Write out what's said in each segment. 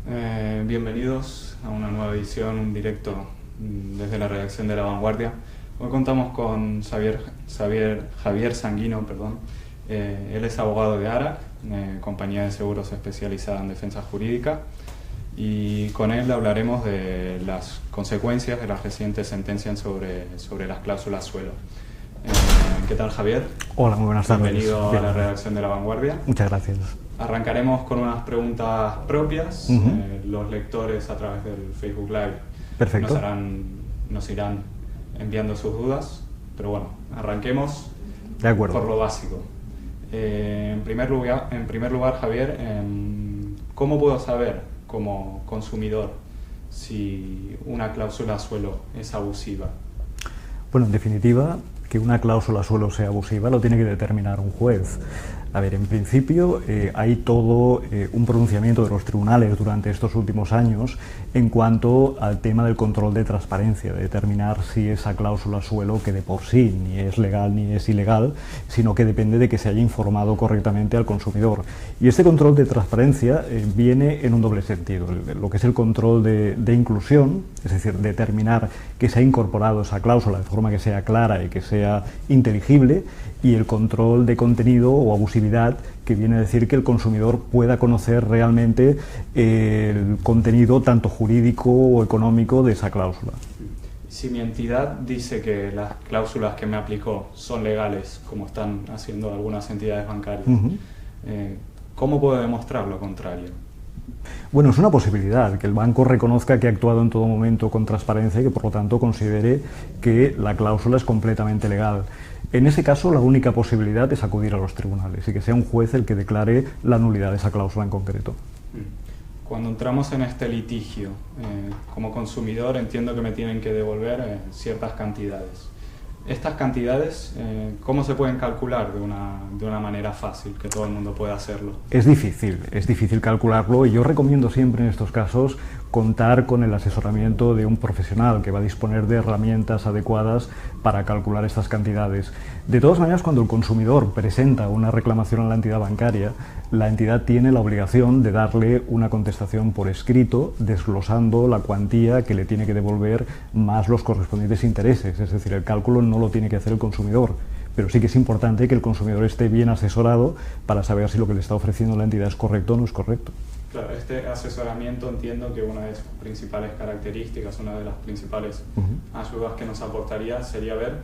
Bienvenidos a una nueva edición, un directo desde la redacción de La Vanguardia. Hoy contamos con Javier Sanguino, perdón. Él es abogado de ARAC, compañía de seguros especializada en defensa jurídica, y con él hablaremos de las consecuencias de las recientes sentencias sobre las cláusulas suelo. ¿Qué tal, Javier? Hola, muy buenas tardes. Bienvenido a la redacción de La Vanguardia. Muchas gracias. Arrancaremos con unas preguntas propias. Los lectores a través del Facebook Live Perfecto. nos irán enviando sus dudas, pero bueno, arranquemos De acuerdo. por lo básico. En primer lugar, Javier, ¿cómo puedo saber como consumidor si una cláusula suelo es abusiva? Bueno, en definitiva, que una cláusula suelo sea abusiva lo tiene que determinar un juez. A ver, en principio hay todo un pronunciamiento de los tribunales durante estos últimos años en cuanto al tema del control de transparencia, de determinar si esa cláusula suelo, que de por sí ni es legal ni es ilegal, sino que depende de que se haya informado correctamente al consumidor. Y este control de transparencia viene en un doble sentido, lo que es el control de inclusión, es decir, determinar que se ha incorporado esa cláusula de forma que sea clara y que sea inteligible, y el control de contenido o abusividad, que viene a decir que el consumidor pueda conocer realmente el contenido tanto jurídico o económico de esa cláusula. Si mi entidad dice que las cláusulas que me aplicó son legales, como están haciendo algunas entidades bancarias, ¿cómo puedo demostrar lo contrario? Bueno, es una posibilidad, que el banco reconozca que ha actuado en todo momento con transparencia y que por lo tanto considere que la cláusula es completamente legal. En ese caso, la única posibilidad es acudir a los tribunales y que sea un juez el que declare la nulidad de esa cláusula en concreto. Cuando entramos en este litigio, como consumidor entiendo que me tienen que devolver ciertas cantidades. Estas cantidades, ¿cómo se pueden calcular de una manera fácil, que todo el mundo pueda hacerlo? Es difícil calcularlo, y yo recomiendo siempre en estos casos contar con el asesoramiento de un profesional que va a disponer de herramientas adecuadas para calcular estas cantidades. De todas maneras, cuando el consumidor presenta una reclamación a la entidad bancaria, la entidad tiene la obligación de darle una contestación por escrito, desglosando la cuantía que le tiene que devolver más los correspondientes intereses. Es decir, el cálculo no lo tiene que hacer el consumidor, pero sí que es importante que el consumidor esté bien asesorado para saber si lo que le está ofreciendo la entidad es correcto o no es correcto. Claro, este asesoramiento entiendo que una de sus principales características, una de las principales ayudas que nos aportaría sería ver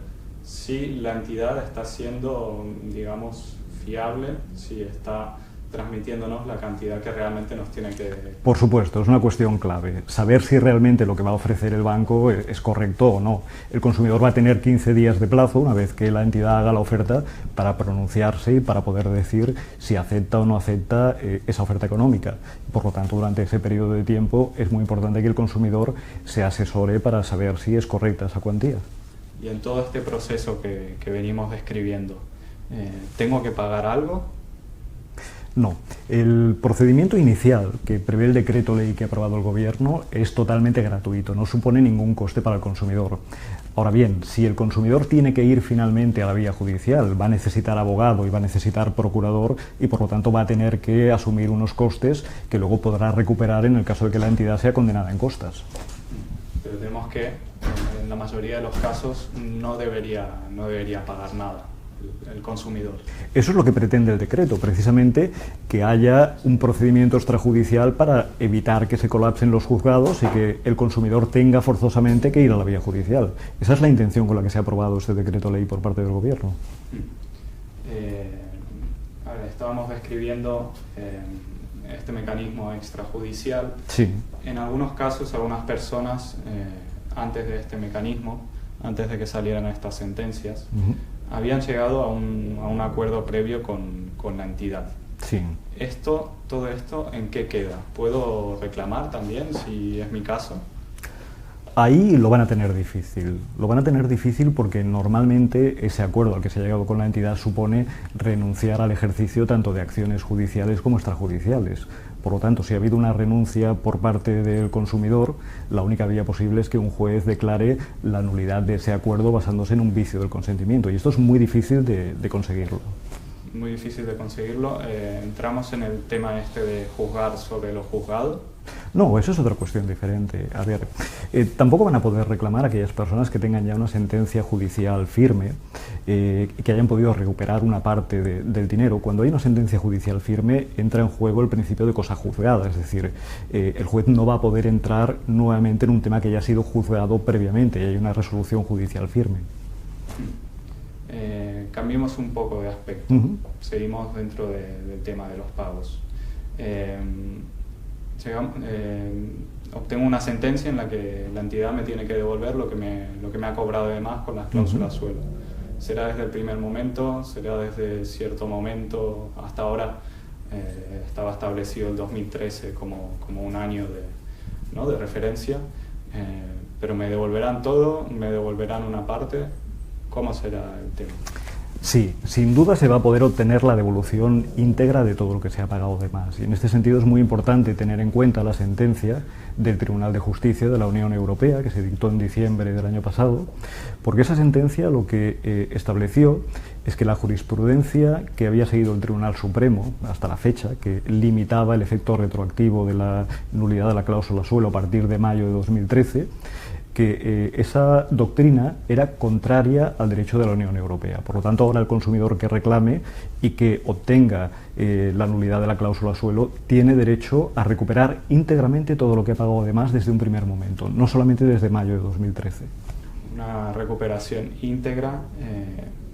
si la entidad está siendo, digamos, fiable, si está transmitiéndonos la cantidad que realmente nos tiene que... Por supuesto, es una cuestión clave. Saber si realmente lo que va a ofrecer el banco es correcto o no. El consumidor va a tener 15 días de plazo, una vez que la entidad haga la oferta, para pronunciarse y para poder decir si acepta o no acepta esa oferta económica. Por lo tanto, durante ese periodo de tiempo es muy importante que el consumidor se asesore para saber si es correcta esa cuantía. Y en todo este proceso que venimos describiendo, ¿tengo que pagar algo? No. El procedimiento inicial que prevé el decreto ley que ha aprobado el Gobierno es totalmente gratuito, no supone ningún coste para el consumidor. Ahora bien, si el consumidor tiene que ir finalmente a la vía judicial, va a necesitar abogado y va a necesitar procurador, y por lo tanto va a tener que asumir unos costes que luego podrá recuperar en el caso de que la entidad sea condenada en costas. Pero tenemos que, en la mayoría de los casos, no debería pagar nada el consumidor. Eso es lo que pretende el decreto, precisamente que haya un procedimiento extrajudicial para evitar que se colapsen los juzgados y que el consumidor tenga forzosamente que ir a la vía judicial. Esa es la intención con la que se ha aprobado este decreto ley por parte del Gobierno. Estábamos describiendo este mecanismo extrajudicial. Sí. En algunos casos, algunas personas, antes de este mecanismo, antes de que salieran estas sentencias, habían llegado a un acuerdo previo con la entidad. Sí. ¿Todo esto en qué queda? ¿Puedo reclamar también, si es mi caso? Ahí lo van a tener difícil. Lo van a tener difícil porque normalmente ese acuerdo al que se ha llegado con la entidad supone renunciar al ejercicio tanto de acciones judiciales como extrajudiciales. Por lo tanto, si ha habido una renuncia por parte del consumidor, la única vía posible es que un juez declare la nulidad de ese acuerdo basándose en un vicio del consentimiento. Y esto es muy difícil de conseguirlo. Muy difícil de conseguirlo. Entramos en el tema este de juzgar sobre lo juzgado. No, eso es otra cuestión diferente. A ver, tampoco van a poder reclamar aquellas personas que tengan ya una sentencia judicial firme, que hayan podido recuperar una parte del dinero. Cuando hay una sentencia judicial firme, entra en juego el principio de cosa juzgada, es decir, el juez no va a poder entrar nuevamente en un tema que ya ha sido juzgado previamente y hay una resolución judicial firme. Cambiemos un poco de aspecto. Seguimos dentro del tema de los pagos. Obtengo una sentencia en la que la entidad me tiene que devolver lo que me ha cobrado de más con las cláusulas suelo. ¿Será desde el primer momento? ¿Será desde cierto momento? Hasta ahora estaba establecido el 2013 como un año de referencia, pero ¿me devolverán todo? ¿Me devolverán una parte? ¿Cómo será el tema? Sí, sin duda se va a poder obtener la devolución íntegra de todo lo que se ha pagado de más. Y en este sentido es muy importante tener en cuenta la sentencia del Tribunal de Justicia de la Unión Europea, que se dictó en diciembre del año pasado, porque esa sentencia lo que estableció es que la jurisprudencia que había seguido el Tribunal Supremo hasta la fecha, que limitaba el efecto retroactivo de la nulidad de la cláusula suelo a partir de mayo de 2013, que esa doctrina era contraria al derecho de la Unión Europea. Por lo tanto, ahora el consumidor que reclame y que obtenga la nulidad de la cláusula suelo tiene derecho a recuperar íntegramente todo lo que ha pagado de más desde un primer momento, no solamente desde mayo de 2013. Una recuperación íntegra.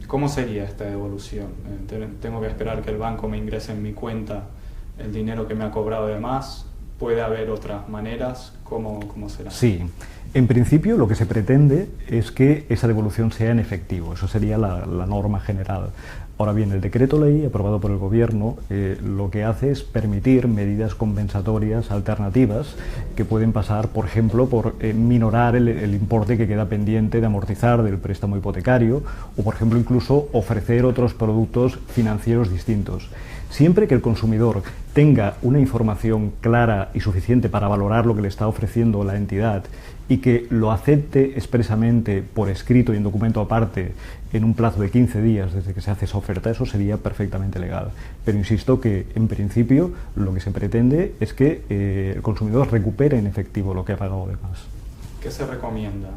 ¿Cómo sería esta devolución? ¿Tengo que esperar que el banco me ingrese en mi cuenta el dinero que me ha cobrado de más? ¿Puede haber otras maneras? ¿Cómo será? Sí. En principio, lo que se pretende es que esa devolución sea en efectivo. Eso sería la norma general. Ahora bien, el decreto ley aprobado por el Gobierno lo que hace es permitir medidas compensatorias alternativas que pueden pasar, por ejemplo, por minorar el importe que queda pendiente de amortizar del préstamo hipotecario o, por ejemplo, incluso ofrecer otros productos financieros distintos. Siempre que el consumidor tenga una información clara y suficiente para valorar lo que le está ofreciendo la entidad y que lo acepte expresamente por escrito y en documento aparte en un plazo de 15 días desde que se hace esa oferta, eso sería perfectamente legal. Pero insisto que, en principio, lo que se pretende es que el consumidor recupere en efectivo lo que ha pagado de más. ¿Qué se recomienda?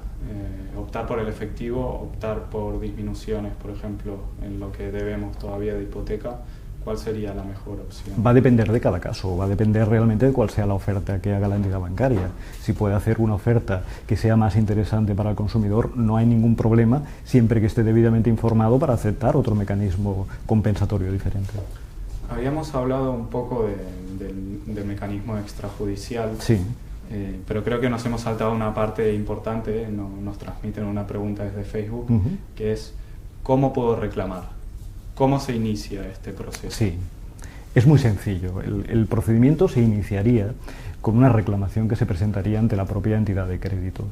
¿Optar por el efectivo? ¿Optar por disminuciones, por ejemplo, en lo que debemos todavía de hipoteca? ¿Cuál sería la mejor opción? Va a depender de cada caso, va a depender realmente de cuál sea la oferta que haga la entidad bancaria. Si puede hacer una oferta que sea más interesante para el consumidor, no hay ningún problema, siempre que esté debidamente informado para aceptar otro mecanismo compensatorio diferente. Habíamos hablado un poco del mecanismo extrajudicial, sí. Pero creo que nos hemos saltado una parte importante, nos transmiten una pregunta desde Facebook, que es ¿cómo puedo reclamar? ¿Cómo se inicia este proceso? Sí, es muy sencillo. El procedimiento se iniciaría con una reclamación que se presentaría ante la propia entidad de crédito.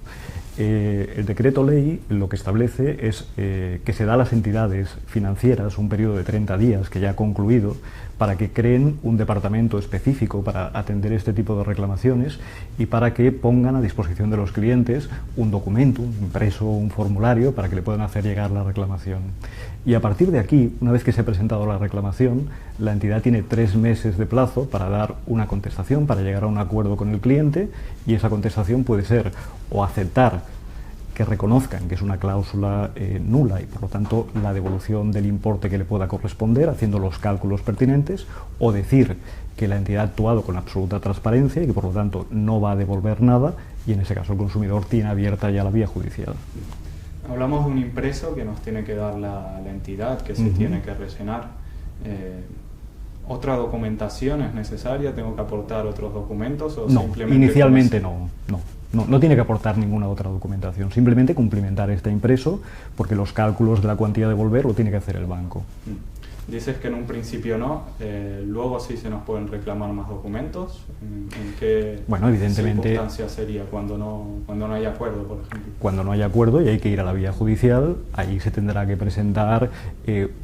El decreto ley lo que establece es que se da a las entidades financieras un periodo de 30 días, que ya ha concluido, para que creen un departamento específico para atender este tipo de reclamaciones y para que pongan a disposición de los clientes un documento, un impreso, un formulario para que le puedan hacer llegar la reclamación. Y a partir de aquí, una vez que se ha presentado la reclamación, la entidad tiene 3 meses de plazo para dar una contestación, para llegar a un acuerdo con el cliente, y esa contestación puede ser o aceptar que reconozcan que es una cláusula nula y por lo tanto la devolución del importe que le pueda corresponder haciendo los cálculos pertinentes, o decir que la entidad ha actuado con absoluta transparencia y que por lo tanto no va a devolver nada, y en ese caso el consumidor tiene abierta ya la vía judicial. Hablamos de un impreso que nos tiene que dar la entidad, que se tiene que rellenar. ¿Otra documentación es necesaria? ¿Tengo que aportar otros documentos? ¿O no, simplemente inicialmente no tiene que aportar ninguna otra documentación, simplemente cumplimentar este impreso, porque los cálculos de la cuantía a devolver lo tiene que hacer el banco. Dices que en un principio no, luego sí se nos pueden reclamar más documentos. ¿En qué circunstancia sería? Cuando no hay acuerdo, por ejemplo. Cuando no hay acuerdo y hay que ir a la vía judicial, ahí se tendrá que presentar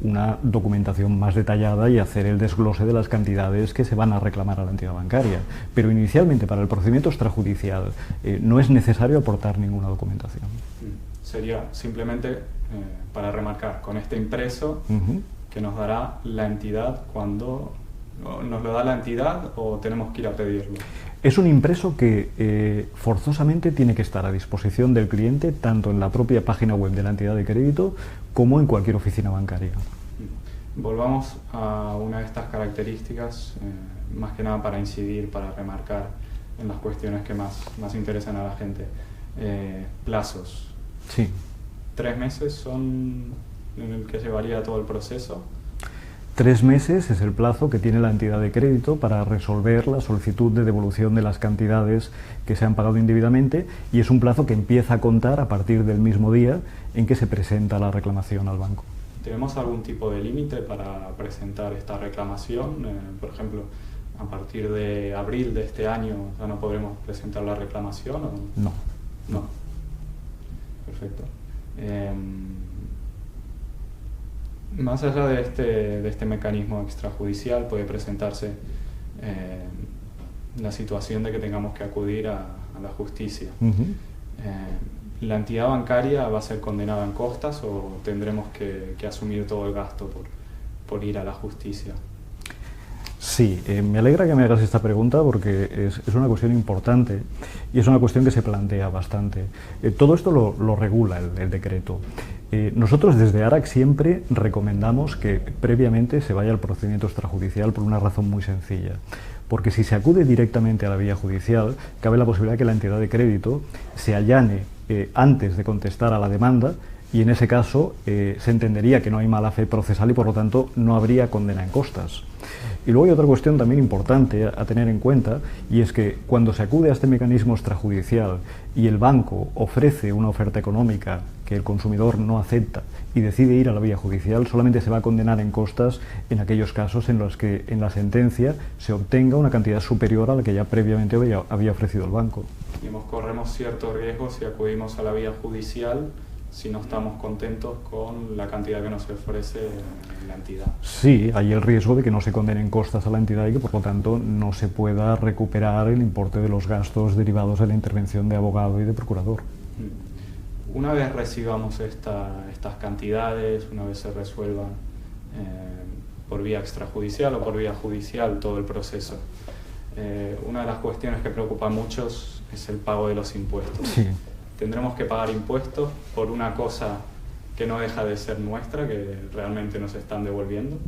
una documentación más detallada y hacer el desglose de las cantidades que se van a reclamar a la entidad bancaria. Pero inicialmente, para el procedimiento extrajudicial, no es necesario aportar ninguna documentación. Sería simplemente, para remarcar, con este impreso que nos dará la entidad cuando ¿Nos lo da la entidad o tenemos que ir a pedirlo? Es un impreso que forzosamente tiene que estar a disposición del cliente tanto en la propia página web de la entidad de crédito como en cualquier oficina bancaria. Volvamos a una de estas características, más que nada para incidir, para remarcar en las cuestiones que más interesan a la gente. Plazos. Sí. 3 meses son en el que llevaría todo el proceso. 3 meses es el plazo que tiene la entidad de crédito para resolver la solicitud de devolución de las cantidades que se han pagado indebidamente, y es un plazo que empieza a contar a partir del mismo día en que se presenta la reclamación al banco. ¿Tenemos algún tipo de límite para presentar esta reclamación? Por ejemplo, a partir de abril de este año ya no podremos presentar la reclamación, ¿o? No. No. Perfecto. Más allá de este mecanismo extrajudicial, puede presentarse la situación de que tengamos que acudir a la justicia. ¿La entidad bancaria va a ser condenada en costas o tendremos que asumir todo el gasto por ir a la justicia? Sí, me alegra que me hagas esta pregunta porque es una cuestión importante y es una cuestión que se plantea bastante. Todo esto lo regula el decreto. Nosotros desde ARAC siempre recomendamos que previamente se vaya al procedimiento extrajudicial por una razón muy sencilla. Porque si se acude directamente a la vía judicial, cabe la posibilidad de que la entidad de crédito se allane antes de contestar a la demanda, y en ese caso se entendería que no hay mala fe procesal y por lo tanto no habría condena en costas. Y luego hay otra cuestión también importante a tener en cuenta, y es que cuando se acude a este mecanismo extrajudicial y el banco ofrece una oferta económica que el consumidor no acepta y decide ir a la vía judicial, solamente se va a condenar en costas en aquellos casos en los que en la sentencia se obtenga una cantidad superior a la que ya previamente había ofrecido el banco. Corremos cierto riesgo si acudimos a la vía judicial si no estamos contentos con la cantidad que nos ofrece la entidad. Sí, hay el riesgo de que no se condenen costas a la entidad y que por lo tanto no se pueda recuperar el importe de los gastos derivados de la intervención de abogado y de procurador. Una vez recibamos estas cantidades, una vez se resuelvan por vía extrajudicial o por vía judicial todo el proceso, una de las cuestiones que preocupa a muchos es el pago de los impuestos. Sí. ¿Tendremos que pagar impuestos por una cosa que no deja de ser nuestra, que realmente nos están devolviendo?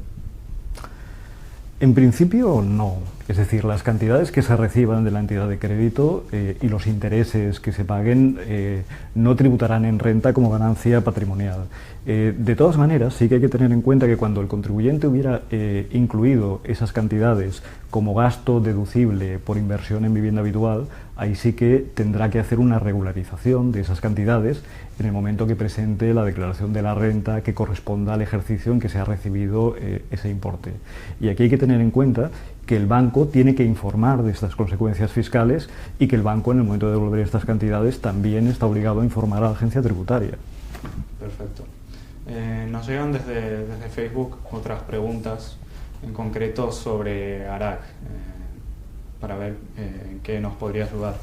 En principio no, es decir, las cantidades que se reciban de la entidad de crédito y los intereses que se paguen no tributarán en renta como ganancia patrimonial. De todas maneras, sí que hay que tener en cuenta que cuando el contribuyente hubiera incluido esas cantidades como gasto deducible por inversión en vivienda habitual, ahí sí que tendrá que hacer una regularización de esas cantidades en el momento que presente la declaración de la renta que corresponda al ejercicio en que se ha recibido ese importe. Y aquí hay que tener en cuenta que el banco tiene que informar de estas consecuencias fiscales y que el banco, en el momento de devolver estas cantidades, también está obligado a informar a la agencia tributaria. Perfecto. Nos llegan desde Facebook otras preguntas, en concreto sobre ARAC, para ver en qué nos podría ayudar.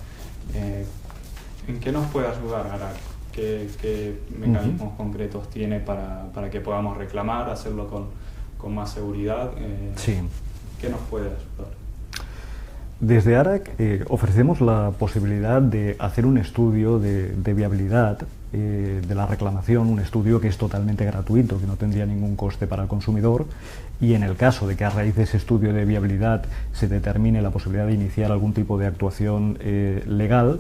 ¿En qué nos puede ayudar ARAC? ¿Qué mecanismos concretos tiene para que podamos reclamar, hacerlo con más seguridad? Sí. ¿Qué nos puede ayudar? Desde ARAC ofrecemos la posibilidad de hacer un estudio de viabilidad de la reclamación, un estudio que es totalmente gratuito, que no tendría ningún coste para el consumidor, y en el caso de que a raíz de ese estudio de viabilidad se determine la posibilidad de iniciar algún tipo de actuación legal,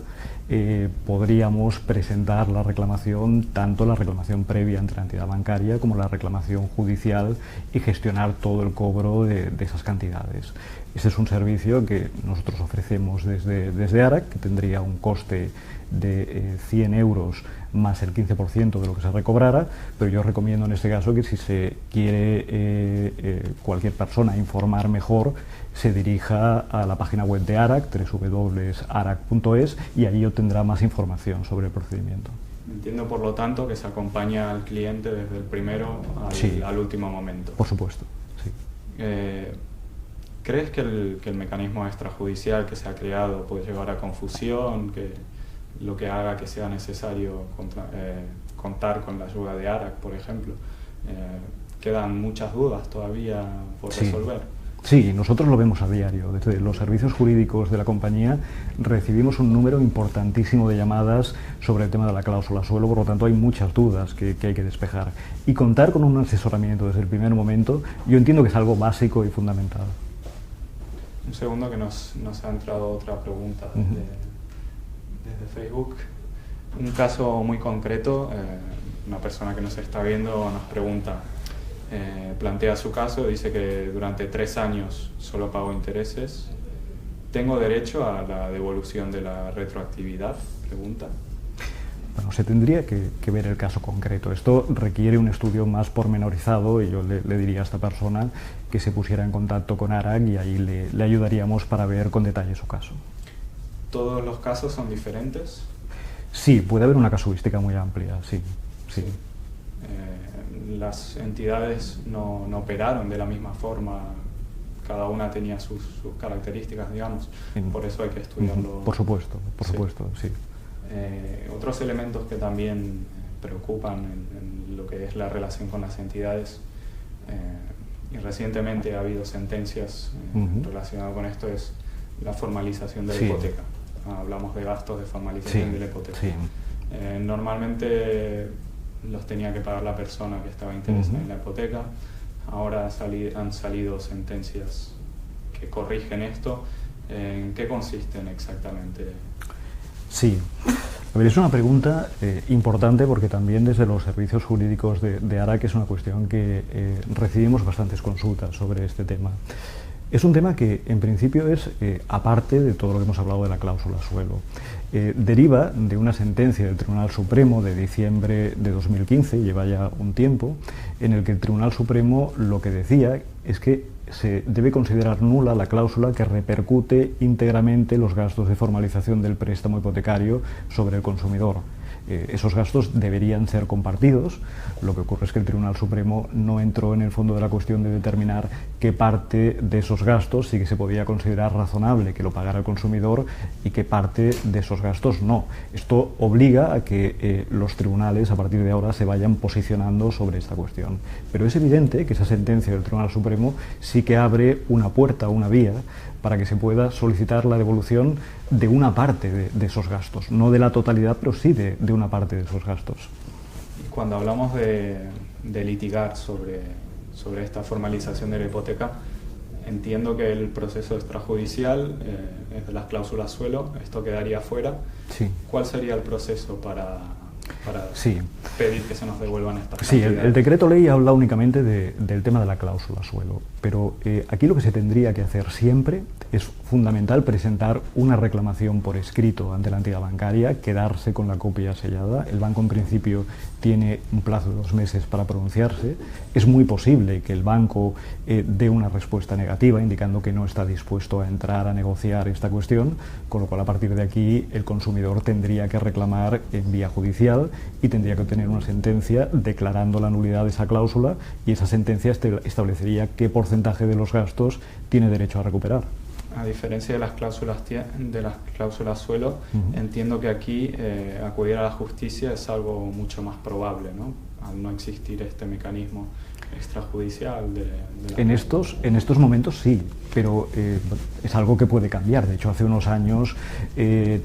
podríamos presentar la reclamación, tanto la reclamación previa ante la entidad bancaria como la reclamación judicial, y gestionar todo el cobro de esas cantidades. Ese es un servicio que nosotros ofrecemos desde ARAC, que tendría un coste de 100 euros más el 15% de lo que se recobrara, pero yo recomiendo en este caso que si se quiere cualquier persona informar mejor, se dirija a la página web de ARAC, www.arac.es, y allí obtendrá más información sobre el procedimiento. Entiendo, por lo tanto, que se acompaña al cliente desde el primero al último momento. Por supuesto, sí. ¿Crees que el mecanismo extrajudicial que se ha creado puede llevar a confusión, que lo que haga que sea necesario contar con la ayuda de ARAC, por ejemplo? Quedan muchas dudas todavía por resolver. Sí, nosotros lo vemos a diario. Desde los servicios jurídicos de la compañía recibimos un número importantísimo de llamadas sobre el tema de la cláusula suelo, por lo tanto hay muchas dudas que hay que despejar. Y contar con un asesoramiento desde el primer momento, yo entiendo que es algo básico y fundamental. Un segundo que nos ha entrado otra pregunta desde Facebook. Un caso muy concreto, una persona que nos está viendo nos pregunta, plantea su caso, dice que durante 3 años solo pagó intereses. ¿Tengo derecho a la devolución de la retroactividad? Pregunta. Bueno, se tendría que ver el caso concreto. Esto requiere un estudio más pormenorizado y yo le diría a esta persona que se pusiera en contacto con ARAC y ahí le ayudaríamos para ver con detalle su caso. ¿Todos los casos son diferentes? Sí, puede haber una casuística muy amplia, sí. Las entidades no operaron de la misma forma, cada una tenía sus características, digamos, por eso hay que estudiarlo. Por supuesto, sí. Otros elementos que también preocupan en lo que es la relación con las entidades, y recientemente ha habido sentencias relacionadas con esto, es la formalización de la hipoteca. Hablamos de gastos de formalización de la hipoteca. Normalmente los tenía que pagar la persona que estaba interesada en la hipoteca. Ahora han salido sentencias que corrigen esto. ¿En qué consisten exactamente? Sí, a ver, es una pregunta importante porque también desde los servicios jurídicos de ARAC es una cuestión que recibimos bastantes consultas sobre este tema. Es un tema que en principio es aparte de todo lo que hemos hablado de la cláusula suelo. Deriva de una sentencia del Tribunal Supremo de diciembre de 2015, lleva ya un tiempo, en el que el Tribunal Supremo lo que decía es que se debe considerar nula la cláusula que repercute íntegramente los gastos de formalización del préstamo hipotecario sobre el consumidor. Esos gastos deberían ser compartidos. Lo que ocurre es que el Tribunal Supremo no entró en el fondo de la cuestión de determinar qué parte de esos gastos sí que se podía considerar razonable que lo pagara el consumidor y qué parte de esos gastos no. Esto obliga a que los tribunales a partir de ahora se vayan posicionando sobre esta cuestión. Pero es evidente que esa sentencia del Tribunal Supremo sí que abre una puerta, una vía para que se pueda solicitar la devolución de una parte de esos gastos, no de la totalidad, pero sí de una parte de esos gastos. Y cuando hablamos de litigar sobre esta formalización de la hipoteca, entiendo que el proceso extrajudicial es de las cláusulas suelo, esto quedaría fuera. Sí. ¿Cuál sería el proceso para pedir que se nos devuelvan estas cantidades? Sí, el decreto ley habla únicamente del tema de la cláusula suelo, pero aquí lo que se tendría que hacer siempre es fundamental presentar una reclamación por escrito ante la entidad bancaria, quedarse con la copia sellada. El banco en principio tiene un plazo de 2 meses para pronunciarse. Es muy posible que el banco dé una respuesta negativa, indicando que no está dispuesto a entrar a negociar esta cuestión, con lo cual a partir de aquí el consumidor tendría que reclamar en vía judicial y tendría que obtener una sentencia declarando la nulidad de esa cláusula, y esa sentencia establecería qué porcentaje de los gastos tiene derecho a recuperar. A diferencia de las cláusulas suelo, entiendo que aquí acudir a la justicia es algo mucho más probable, ¿no? Al no existir este mecanismo extrajudicial en estos momentos sí, pero es algo que puede cambiar. De hecho, hace unos años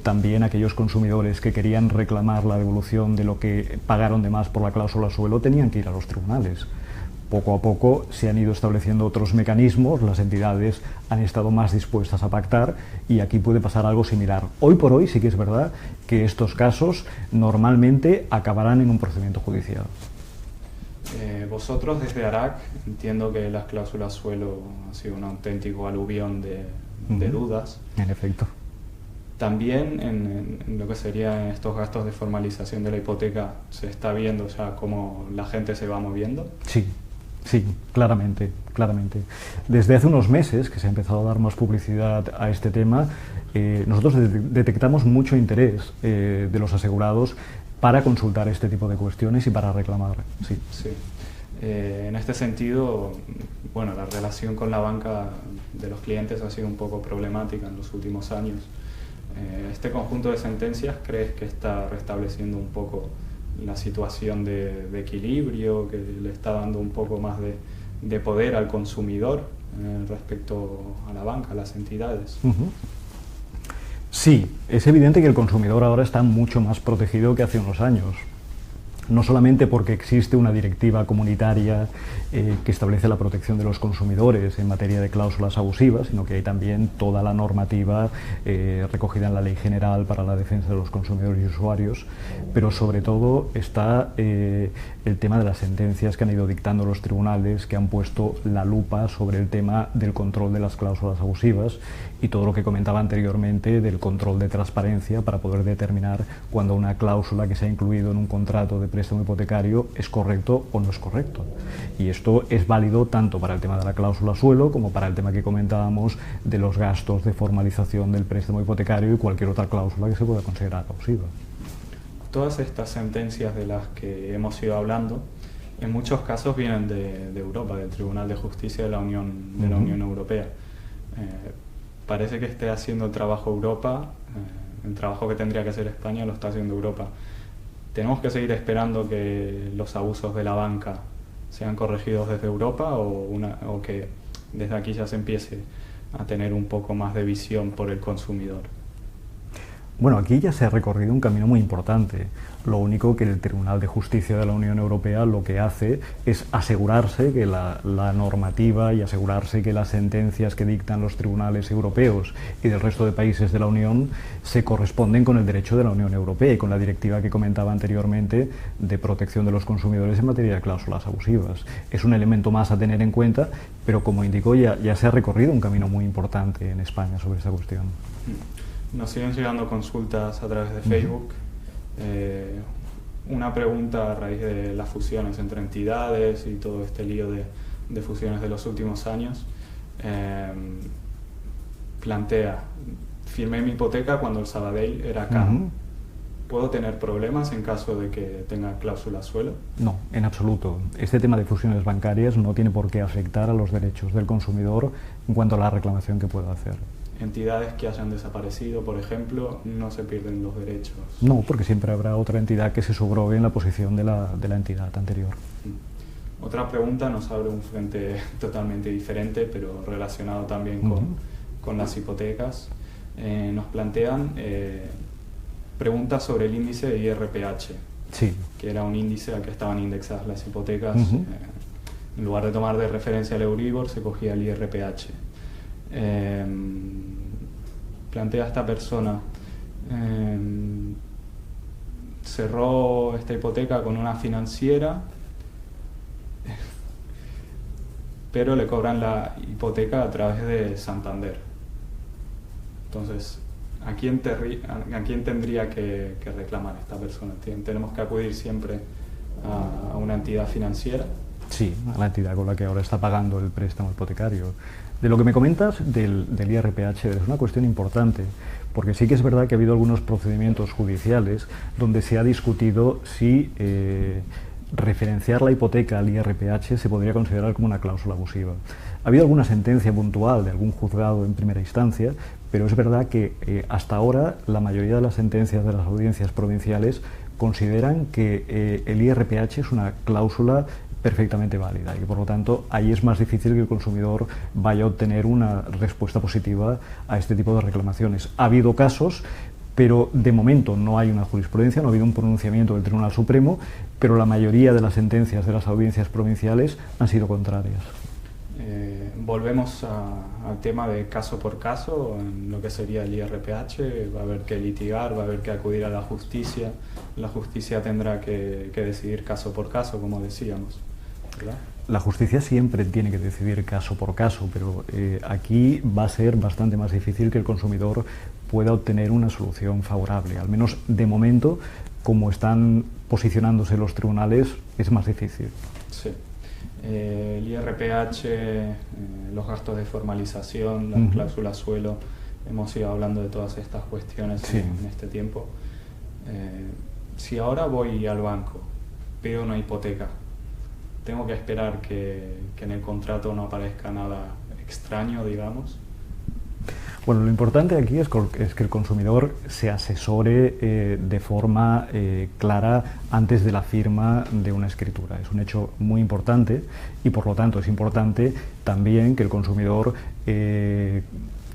también aquellos consumidores que querían reclamar la devolución de lo que pagaron de más por la cláusula suelo tenían que ir a los tribunales. Poco a poco se han ido estableciendo otros mecanismos, las entidades han estado más dispuestas a pactar y aquí puede pasar algo similar. Hoy por hoy sí que es verdad que estos casos normalmente acabarán en un procedimiento judicial. Vosotros desde ARAC, entiendo que las cláusulas suelo han sido un auténtico aluvión de dudas. En efecto. También en lo que serían estos gastos de formalización de la hipoteca, ¿se está viendo ya cómo la gente se va moviendo? Sí, claramente. Desde hace unos meses que se ha empezado a dar más publicidad a este tema, nosotros detectamos mucho interés de los asegurados para consultar este tipo de cuestiones y para reclamar. Sí. En este sentido, bueno, la relación con la banca de los clientes ha sido un poco problemática en los últimos años. ¿Este conjunto de sentencias crees que está restableciendo un poco la situación de equilibrio, que le está dando un poco más de poder al consumidor? respecto a la banca, a las entidades. Sí, es evidente que el consumidor ahora está mucho más protegido que hace unos años. No solamente porque existe una directiva comunitaria que establece la protección de los consumidores en materia de cláusulas abusivas, sino que hay también toda la normativa recogida en la Ley General para la Defensa de los Consumidores y Usuarios, pero sobre todo está el tema de las sentencias que han ido dictando los tribunales, que han puesto la lupa sobre el tema del control de las cláusulas abusivas y todo lo que comentaba anteriormente del control de transparencia para poder determinar cuando una cláusula que se ha incluido en un contrato de préstamo hipotecario es correcto o no es correcto. Y esto es válido tanto para el tema de la cláusula suelo como para el tema que comentábamos de los gastos de formalización del préstamo hipotecario y cualquier otra cláusula que se pueda considerar abusiva. Todas estas sentencias de las que hemos ido hablando, en muchos casos vienen de Europa, del Tribunal de Justicia de la Unión Europea. Parece que esté haciendo el trabajo Europa, el trabajo que tendría que hacer España lo está haciendo Europa. ¿Tenemos que seguir esperando que los abusos de la banca sean corregidos desde Europa o que desde aquí ya se empiece a tener un poco más de visión por el consumidor? Bueno, aquí ya se ha recorrido un camino muy importante. Lo único que el Tribunal de Justicia de la Unión Europea lo que hace es asegurarse que la normativa y asegurarse que las sentencias que dictan los tribunales europeos y del resto de países de la Unión se corresponden con el derecho de la Unión Europea y con la directiva que comentaba anteriormente de protección de los consumidores en materia de cláusulas abusivas. Es un elemento más a tener en cuenta, pero como indicó ya se ha recorrido un camino muy importante en España sobre esta cuestión. Nos siguen llegando consultas a través de Facebook. Una pregunta a raíz de las fusiones entre entidades y todo este lío de fusiones de los últimos años. Plantea, firmé mi hipoteca cuando el Sabadell era CAM. ¿Puedo tener problemas en caso de que tenga cláusula suelo? No, en absoluto. Este tema de fusiones bancarias no tiene por qué afectar a los derechos del consumidor en cuanto a la reclamación que pueda hacer. Entidades que hayan desaparecido, por ejemplo, no se pierden los derechos. No, porque siempre habrá otra entidad que se subrogue en la posición de la entidad anterior. Otra pregunta nos abre un frente totalmente diferente, pero relacionado también con las hipotecas. Nos plantean preguntas sobre el índice de IRPH, sí, que era un índice al que estaban indexadas las hipotecas. En lugar de tomar de referencia el Euribor, se cogía el IRPH. Plantea esta persona, cerró esta hipoteca con una financiera, pero le cobran la hipoteca a través de Santander. Entonces, ¿a quién tendría que reclamar esta persona? ¿Tenemos que acudir siempre a una entidad financiera? Sí, a la entidad con la que ahora está pagando el préstamo hipotecario. De lo que me comentas del IRPH es una cuestión importante, porque sí que es verdad que ha habido algunos procedimientos judiciales donde se ha discutido si referenciar la hipoteca al IRPH se podría considerar como una cláusula abusiva. Ha habido alguna sentencia puntual de algún juzgado en primera instancia, pero es verdad que hasta ahora la mayoría de las sentencias de las audiencias provinciales consideran que el IRPH es una cláusula perfectamente válida y por lo tanto ahí es más difícil que el consumidor vaya a obtener una respuesta positiva a este tipo de reclamaciones. Ha habido casos, pero de momento no hay una jurisprudencia, no ha habido un pronunciamiento del Tribunal Supremo, pero la mayoría de las sentencias de las audiencias provinciales han sido contrarias. Volvemos al tema de caso por caso, en lo que sería el IRPH, va a haber que litigar, va a haber que acudir a la justicia tendrá que decidir caso por caso, como decíamos, ¿verdad? La justicia siempre tiene que decidir caso por caso, pero aquí va a ser bastante más difícil que el consumidor pueda obtener una solución favorable, al menos de momento, como están posicionándose los tribunales, es más difícil. Sí. El IRPH, los gastos de formalización, las cláusulas suelo, hemos ido hablando de todas estas cuestiones en este tiempo. Si ahora voy al banco, pido una hipoteca, ¿tengo que esperar que en el contrato no aparezca nada extraño, digamos? Bueno, lo importante aquí es que el consumidor se asesore de forma clara antes de la firma de una escritura. Es un hecho muy importante y, por lo tanto, es importante también que el consumidor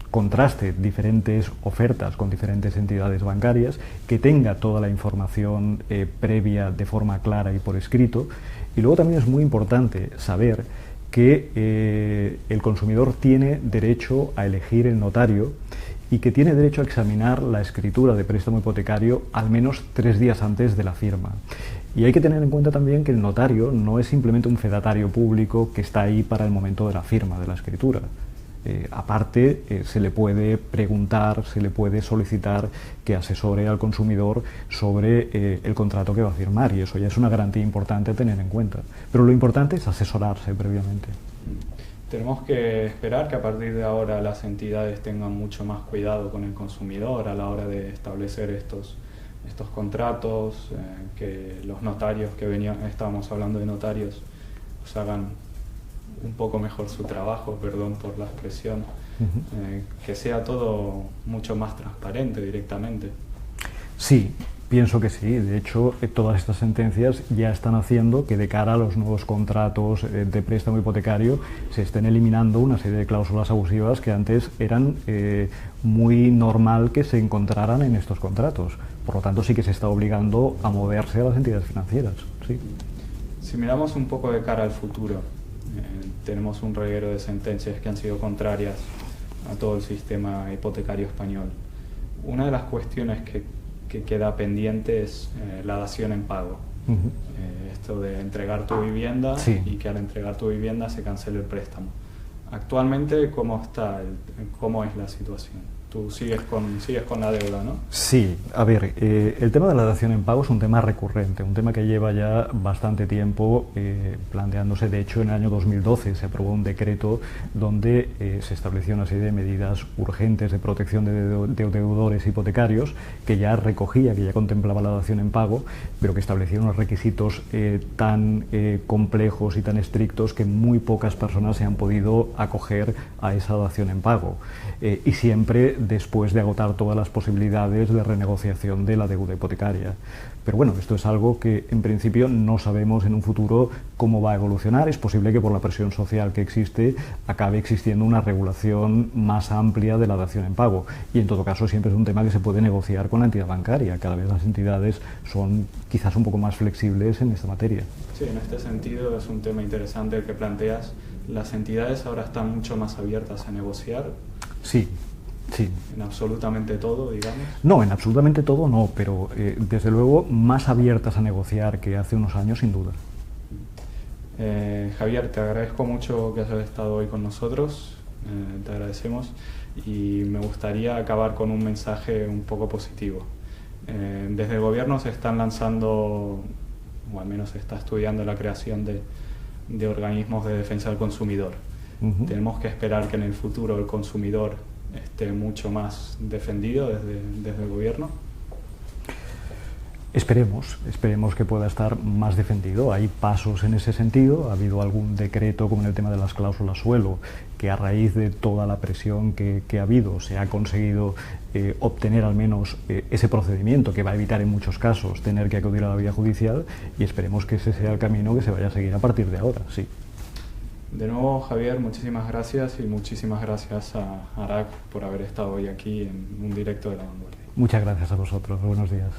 contraste diferentes ofertas con diferentes entidades bancarias, que tenga toda la información previa de forma clara y por escrito. Y luego también es muy importante saber que el consumidor tiene derecho a elegir el notario y que tiene derecho a examinar la escritura de préstamo hipotecario al menos 3 días antes de la firma. Y hay que tener en cuenta también que el notario no es simplemente un fedatario público que está ahí para el momento de la firma de la escritura. Aparte, se le puede preguntar, se le puede solicitar que asesore al consumidor sobre el contrato que va a firmar, y eso ya es una garantía importante a tener en cuenta. Pero lo importante es asesorarse previamente. Tenemos que esperar que a partir de ahora las entidades tengan mucho más cuidado con el consumidor a la hora de establecer estos contratos, que los notarios estábamos hablando de notarios, pues hagan un poco mejor su trabajo, perdón por la expresión, que sea todo mucho más transparente directamente. Sí, pienso que sí. De hecho, todas estas sentencias ya están haciendo que de cara a los nuevos contratos de préstamo hipotecario se estén eliminando una serie de cláusulas abusivas que antes eran muy normal que se encontraran en estos contratos. Por lo tanto, sí que se está obligando a moverse a las entidades financieras. Sí. Si miramos un poco de cara al futuro, tenemos un reguero de sentencias que han sido contrarias a todo el sistema hipotecario español. Una de las cuestiones que queda pendiente es la dación en pago. Esto de entregar tu vivienda, sí, y que al entregar tu vivienda se cancele el préstamo. Actualmente, ¿cómo es la situación? Tú sigues con la deuda, ¿no? Sí, a ver, el tema de la dación en pago es un tema recurrente, un tema que lleva ya bastante tiempo planteándose. De hecho, en el año 2012 se aprobó un decreto donde se estableció una serie de medidas urgentes de protección de deudores hipotecarios que ya recogía, que ya contemplaba la dación en pago, pero que establecía unos requisitos tan complejos y tan estrictos que muy pocas personas se han podido acoger a esa dación en pago. Y siempre después de agotar todas las posibilidades de renegociación de la deuda hipotecaria. Pero bueno, esto es algo que en principio no sabemos en un futuro cómo va a evolucionar. Es posible que por la presión social que existe acabe existiendo una regulación más amplia de la dación en pago, y en todo caso siempre es un tema que se puede negociar con la entidad bancaria. Cada vez las entidades son quizás un poco más flexibles en esta materia. Sí, en este sentido es un tema interesante el que planteas. Las entidades ahora están mucho más abiertas a negociar. Sí. Sí. ¿En absolutamente todo, digamos? No, en absolutamente todo no, pero desde luego más abiertas a negociar que hace unos años, sin duda. Javier, te agradezco mucho que hayas estado hoy con nosotros, te agradecemos, y me gustaría acabar con un mensaje un poco positivo. Desde el gobierno se están lanzando, o al menos se está estudiando la creación de organismos de defensa del consumidor. Tenemos que esperar que en el futuro el consumidor esté mucho más defendido desde el gobierno. Esperemos que pueda estar más defendido. Hay pasos en ese sentido. Ha habido algún decreto, como en el tema de las cláusulas suelo, que a raíz de toda la presión que ha habido se ha conseguido obtener al menos ese procedimiento que va a evitar en muchos casos tener que acudir a la vía judicial, y esperemos que ese sea el camino que se vaya a seguir a partir de ahora. Sí. De nuevo, Javier, muchísimas gracias, y muchísimas gracias a ARAC por haber estado hoy aquí en un directo de La Vanguardia. Muchas gracias a vosotros. Buenos días.